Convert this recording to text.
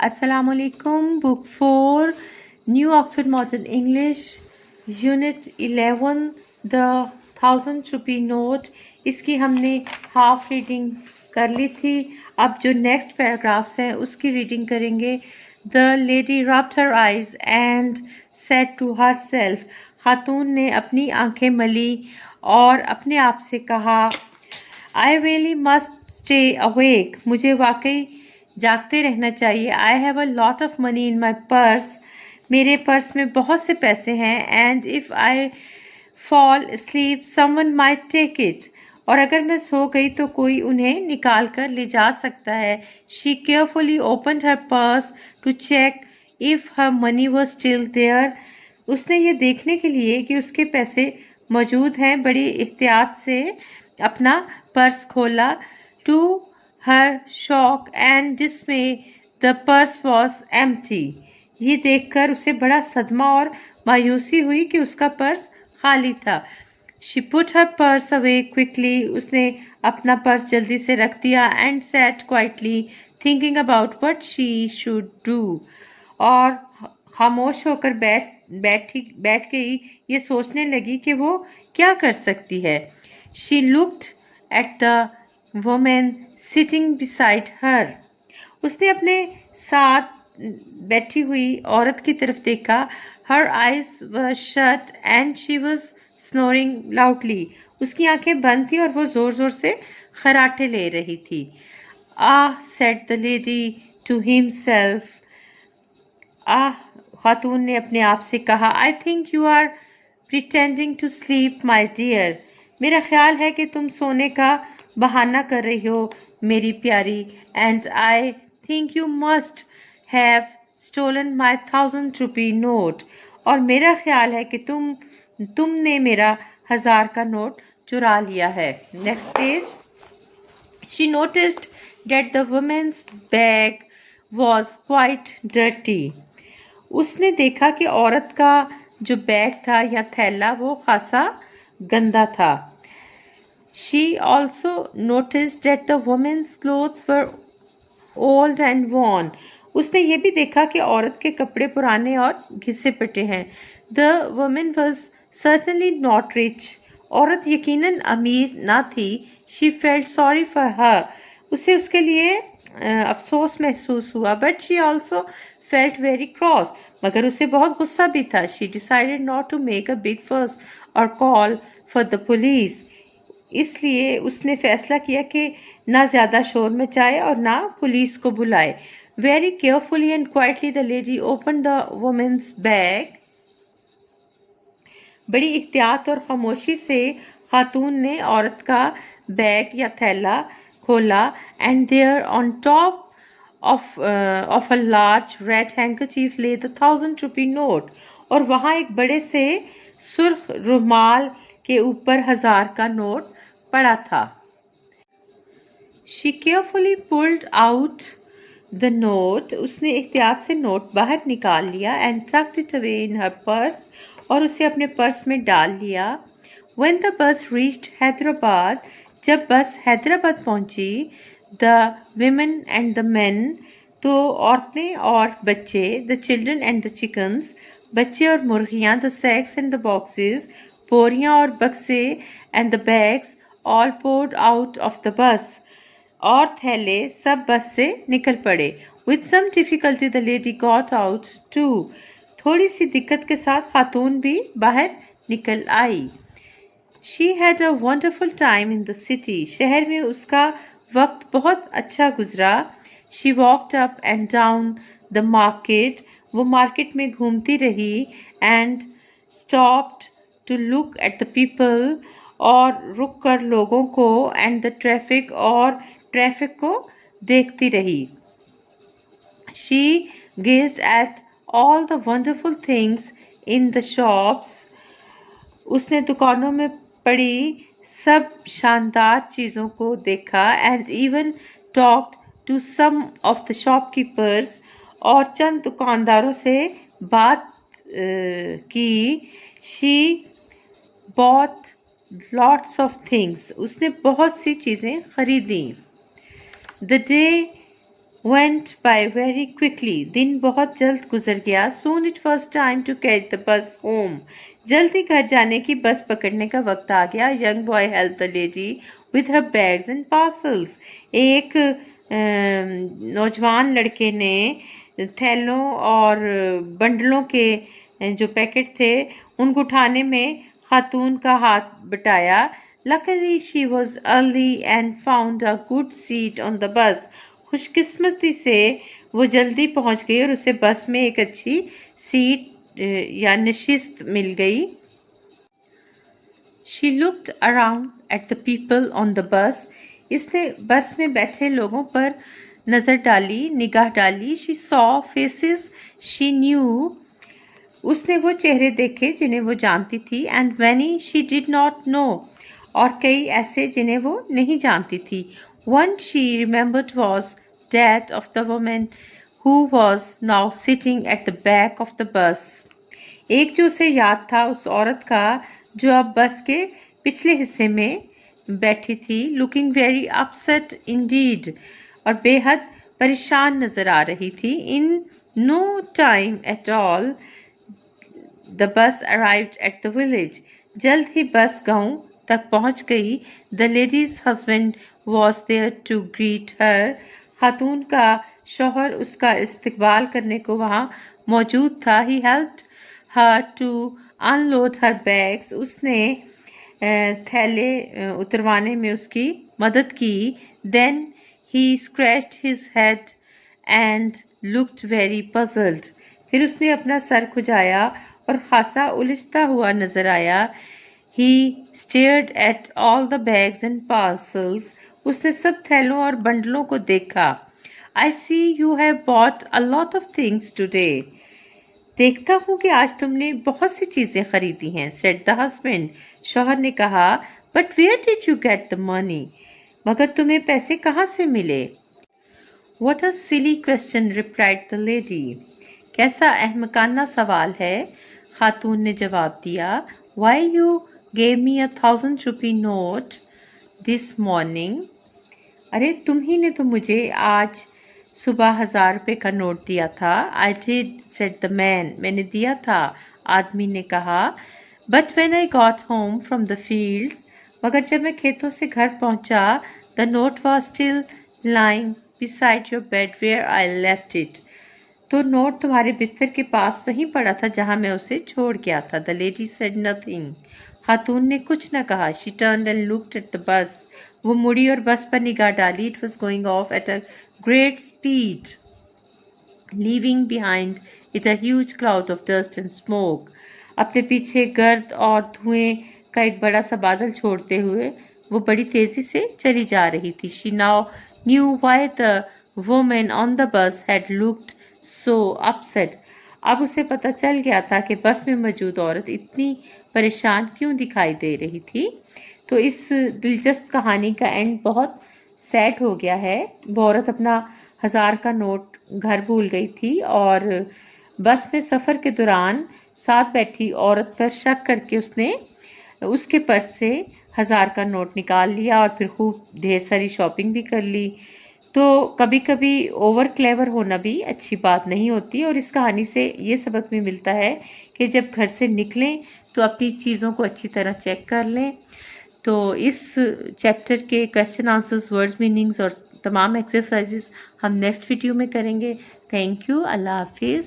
Assalamualaikum. Book 4, New Oxford Modern English, Unit 11, The 1000 rupee Note. इसकी हमने half reading कर ली थी. अब जो नेक्स्ट पैराग्राफ्स हैं उसकी रीडिंग करेंगे. The lady rubbed her eyes and said to herself. खातून ने अपनी आंखें मली और अपने आप से कहा, I really must stay awake. मुझे वाकई जागते रहना चाहिए. I have a lot of money in my purse. मेरे पर्स में बहुत से पैसे हैं. And if I fall asleep, someone might take it. और अगर मैं सो गई तो कोई उन्हें निकाल कर ले जा सकता है. She carefully opened her purse to check if her money was still there. उसने ये देखने के लिए कि उसके पैसे मौजूद हैं बड़ी एहतियात से अपना पर्स खोला. To her shock and dismay, the purse was empty. ये देखकर उसे बड़ा सदमा और मायूसी हुई कि उसका पर्स खाली था. She put her purse away quickly. उसने अपना पर्स जल्दी से रख दिया and sat quietly thinking about what she should do. और खामोश होकर बैठ गई ये सोचने लगी कि वो क्या कर सकती है. She looked at the woman sitting beside her. उसने अपने साथ बैठी हुई औरत की तरफ देखा. Her eyes were shut and she was snoring loudly. उसकी आंखें बंद थी और वो जोर जोर से खर्राटे ले रही थी. Ah, said the lady to himself. खातून ने अपने आप से कहा, I think you are pretending to sleep, my dear. मेरा ख्याल है कि तुम सोने का बहाना कर रही हो मेरी प्यारी. And I think you must have stolen my 1000 rupee note. और मेरा ख्याल है कि तुमने मेरा 1000 का नोट चुरा लिया है. Next page. She noticed that the woman's bag was quite dirty. उसने देखा कि औरत का जो बैग था या थैला वो खासा गंदा था. She also noticed that the woman's clothes were old and worn. उसने ये भी देखा कि औरत के कपड़े पुराने और घिसे पिटे हैं. The woman was certainly not rich. औरत यकीनन अमीर ना थी. She felt sorry for her. उसे उसके लिए अफसोस महसूस हुआ. But she also felt very cross. मगर उसे बहुत गुस्सा भी था. She decided not to make a big fuss or call for the police. इसलिए उसने फैसला किया कि ना ज़्यादा शोर मचाए और ना पुलिस को बुलाए. Very carefully and quietly the lady opened the woman's bag. बड़ी एहतियात और खामोशी से खातून ने औरत का बैग या थैला खोला. And there on top of a large red handkerchief lay the 1000 rupee note. और वहाँ एक बड़े से सुर्ख रुमाल के ऊपर 1000 का नोट पड़ा था. She carefully pulled out the note. उसने एहतियात से नोट बाहर निकाल लिया. And tucked it away in her purse. और उसे अपने पर्स में डाल लिया. When the bus reached Hyderabad, जब बस हैदराबाद पहुंची, the women and the men, तो औरतें और बच्चे, the children and the chickens, बच्चे और मुर्गियाँ, the sacks and the boxes, बोरियाँ और बक्से, and the bags, all poured out of the bus. और थैले सब बस से निकल पड़े. With some difficulty the lady got out too. थोड़ी सी दिक्कत के साथ खातून भी बाहर निकल आई. She had a wonderful time in the city. शहर में उसका वक्त बहुत अच्छा गुजरा. She walked up and down the market. वो मार्केट में घूमती रही. And stopped to look at the people. और रुक कर लोगों को and the traffic और ट्रैफिक को देखती रही. She gazed at all the wonderful things in the shops. उसने दुकानों में पड़ी सब शानदार चीज़ों को देखा. And even talked to some of the shopkeepers. और चंद दुकानदारों से बात की. She bought lots of things. उसने बहुत सी चीज़ें खरीदी. The day went by very quickly. दिन बहुत जल्द गुजर गया. Soon it was time to catch the bus home. जल्दी घर जाने की बस पकड़ने का वक्त आ गया. Young boy helped the lady with her bags and parcels. एक नौजवान लड़के ने थैलों और बंडलों के जो पैकेट थे उनको उठाने में खातून का हाथ बटाया. Luckily she was early and found a good seat on the bus. खुशकिस्मती से वो जल्दी पहुंच गई और उसे बस में एक अच्छी सीट या नशिस्त मिल गई. She looked around at the people on the bus. इसने बस में बैठे लोगों पर नजर डाली, निगाह डाली. She saw faces she knew. उसने वो चेहरे देखे जिन्हें वो जानती थी. And many she did not know. और कई ऐसे जिन्हें वो नहीं जानती थी. One she remembered was that of the woman who was now sitting at the back of the bus. एक जो उसे याद था उस औरत का जो अब बस के पिछले हिस्से में बैठी थी. Looking very upset indeed. और बेहद परेशान नजर आ रही थी. In no time at all the bus arrived at the village. जल्द ही बस गांव तक पहुंच गई. The lady's husband was there to greet her. खातून का शौहर उसका इस्तकबाल करने को वहाँ मौजूद था. He helped her to unload her bags. उसने थैले उतरवाने में उसकी मदद की. Then he scratched his head and looked very puzzled. फिर उसने अपना सर खुजाया और खासा उलझता हुआ नजर आया. He stared at all the bags and parcels. उसने सब थैलों और बंडलों को देखा. I see you have bought a lot of things today. देखता हूँ कि आज तुमने बहुत सी चीजें खरीदी हैं, said the husband. शौहर ने कहा, But where did you get the money? मगर तुम्हें पैसे कहाँ से मिले? What a silly question, replied the lady. कैसा अहमकाना सवाल है, खातून ने जवाब दिया. Why you gave me 1,000 rupee note this morning? अरे तुम ही ने तो मुझे आज सुबह 1,000 रुपये का नोट दिया था. I did, said the man. मैंने दिया था, आदमी ने कहा. But when I got home from the fields, मगर जब मैं खेतों से घर पहुंचा, the note was still lying beside your bed where I left it. तो नोट तुम्हारे बिस्तर के पास वहीं पड़ा था जहां मैं उसे छोड़ गया था. The lady said nothing. खातून ने कुछ न कहा. She turned and looked at the bus. वो मुड़ी और बस पर निगाह डाली. It was going off at a great speed, leaving behind it a huge cloud of dust and smoke. अपने पीछे गर्द और धुएं का एक बड़ा सा बादल छोड़ते हुए वो बड़ी तेजी से चली जा रही थी. She now knew why the woman on the bus had looked so upset. अब उसे पता चल गया था कि बस में मौजूद औरत इतनी परेशान क्यों दिखाई दे रही थी. तो इस दिलचस्प कहानी का एंड बहुत सैड हो गया है. वो औरत अपना 1,000 का नोट घर भूल गई थी और बस में सफ़र के दौरान साथ बैठी औरत पर शक करके उसने उसके पर्स से 1,000 का नोट निकाल लिया और फिर खूब ढेर सारी शॉपिंग भी कर ली. तो कभी कभी ओवर क्लेवर होना भी अच्छी बात नहीं होती. और इस कहानी से ये सबक भी मिलता है कि जब घर से निकलें तो अपनी चीज़ों को अच्छी तरह चेक कर लें. तो इस चैप्टर के क्वेश्चन आंसर्स, वर्ड्स मीनिंग्स और तमाम एक्सरसाइजेस हम नेक्स्ट वीडियो में करेंगे. Thank you. अल्लाह हाफिज़.